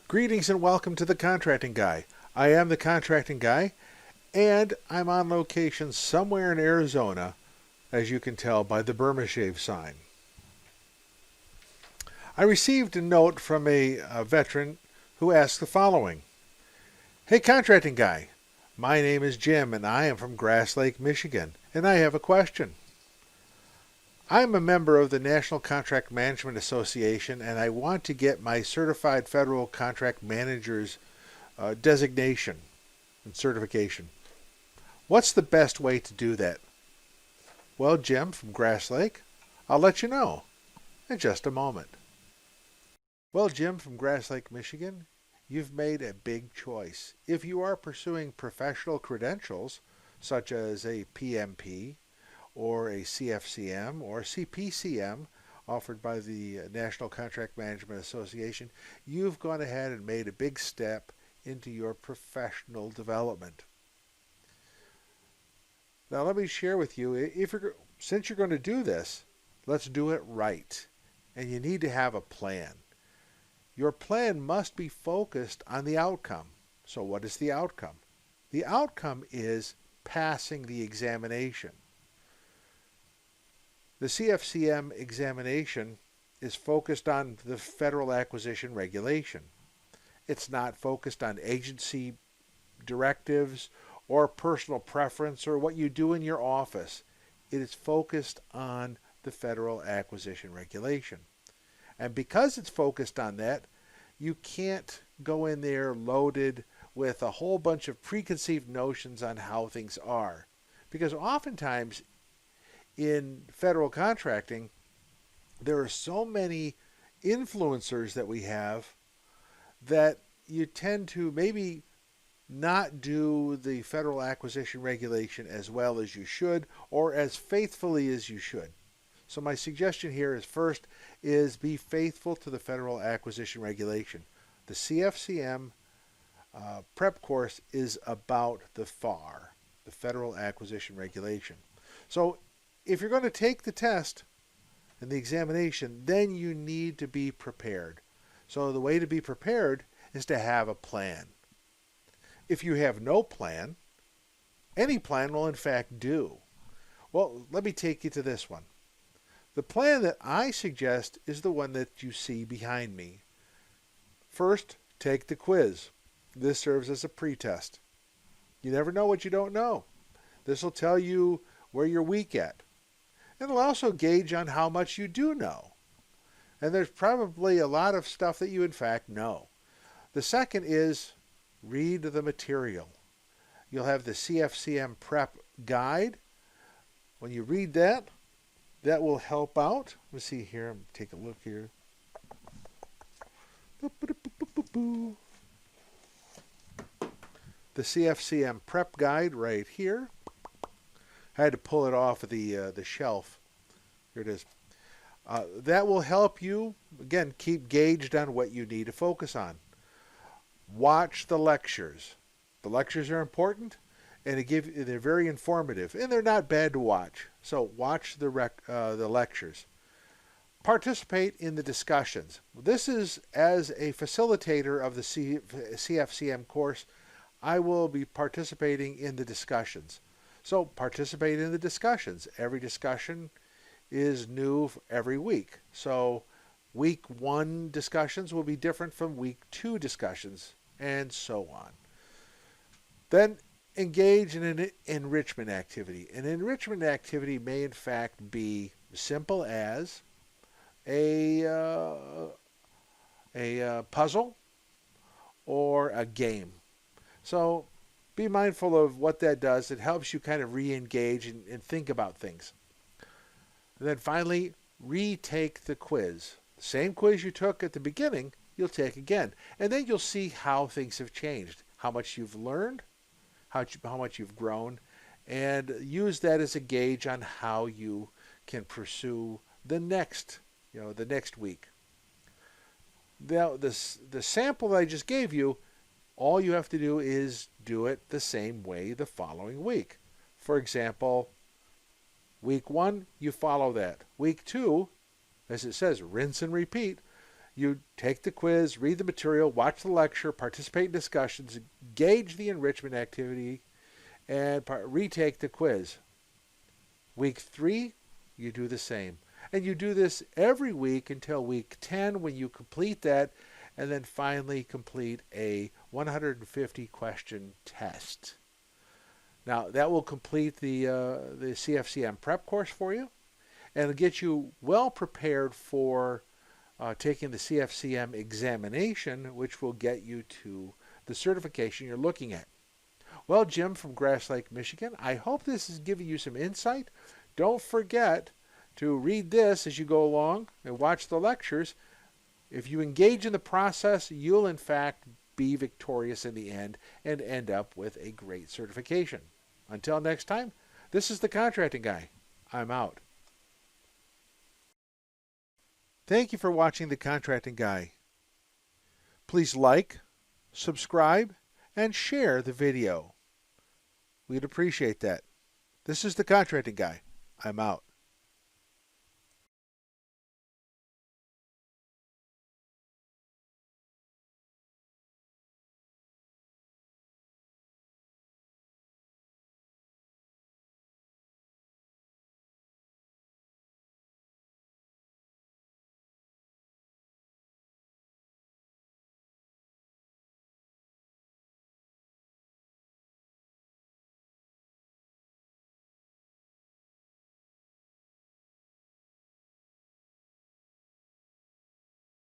Greetings and welcome to the Contracting Guy. I am the Contracting Guy, and I'm on location somewhere in Arizona, as you can tell by the Burma Shave sign. I received a note from a veteran who asked the following. Hey, Contracting Guy, my name is Jim and I am from Grass Lake, Michigan, and I have a question. I'm a member of the National Contract Management Association and I want to get my Certified Federal Contract Manager's designation and certification. What's the best way to do that? Well, Jim from Grass Lake, I'll let you know in just a moment. Well, Jim from Grass Lake, Michigan, you've made a big choice. If you are pursuing professional credentials, such as a PMP, or a CFCM or CPCM offered by the National Contract Management Association, you've gone ahead and made a big step into your professional development. Now let me share with you, since you're going to do this, let's do it right. And you need to have a plan. Your plan must be focused on the outcome. So what is the outcome? The outcome is passing the examination. The CFCM examination is focused on the Federal Acquisition Regulation. It's not focused on agency directives or personal preference or what you do in your office. It is focused on the Federal Acquisition Regulation. And because it's focused on that, you can't go in there loaded with a whole bunch of preconceived notions on how things are. Because oftentimes in federal contracting, there are so many influencers that we have that you tend to maybe not do the Federal Acquisition Regulation as well as you should or as faithfully as you should. So my suggestion here is first is be faithful to the Federal Acquisition Regulation. The CFCM prep course is about the FAR, the Federal Acquisition Regulation. So if you're going to take the test and the examination, then you need to be prepared. So the way to be prepared is to have a plan. If you have no plan, any plan will in fact do. Well, let me take you to this one. The plan that I suggest is the one that you see behind me. First, take the quiz. This serves as a pretest. You never know what you don't know. This will tell you where you're weak at. It'll also gauge on how much you do know. And there's probably a lot of stuff that you in fact know. The second is read the material. You'll have the CFCM prep guide. When you read that, that will help out. Let's see here. Take a look here. The CFCM prep guide right here. I had to pull it off of the shelf. Here it is. That will help you, again, keep gauged on what you need to focus on. Watch the lectures. The lectures are important, and they're very informative, and they're not bad to watch. So watch the lectures. Participate in the discussions. This is as a facilitator of the CFCM course, I will be participating in the discussions. So participate in the discussions. Every discussion is new every week. So week 1 discussions will be different from week 2 discussions, and so on. Then engage in an enrichment activity. An enrichment activity may in fact be simple as a puzzle or a game. So be mindful of what that does. It helps you kind of re-engage and think about things. And then finally, retake the quiz. Same quiz you took at the beginning, you'll take again. And then you'll see how things have changed, how much you've learned, how much you've grown, and use that as a gauge on how you can pursue the next week. Now, the sample that I just gave you, all you have to do is do it the same way the following week. For example, week 1, you follow that. Week 2, as it says, rinse and repeat. You take the quiz, read the material, watch the lecture, participate in discussions, gauge the enrichment activity, and retake the quiz. Week 3, you do the same. And you do this every week until week 10 when you complete that, and then finally complete a 150 question test. Now, that will complete the CFCM prep course for you, and it'll get you well prepared for taking the CFCM examination, which will get you to the certification you're looking at. Well, Jim from Grass Lake, Michigan, I hope this is giving you some insight. Don't forget to read this as you go along and watch the lectures. If you engage in the process, you'll in fact be victorious in the end and end up with a great certification. Until next time, this is the Contracting Guy. I'm out. Thank you for watching the Contracting Guy. Please like, subscribe, and share the video. We'd appreciate that. This is the Contracting Guy. I'm out.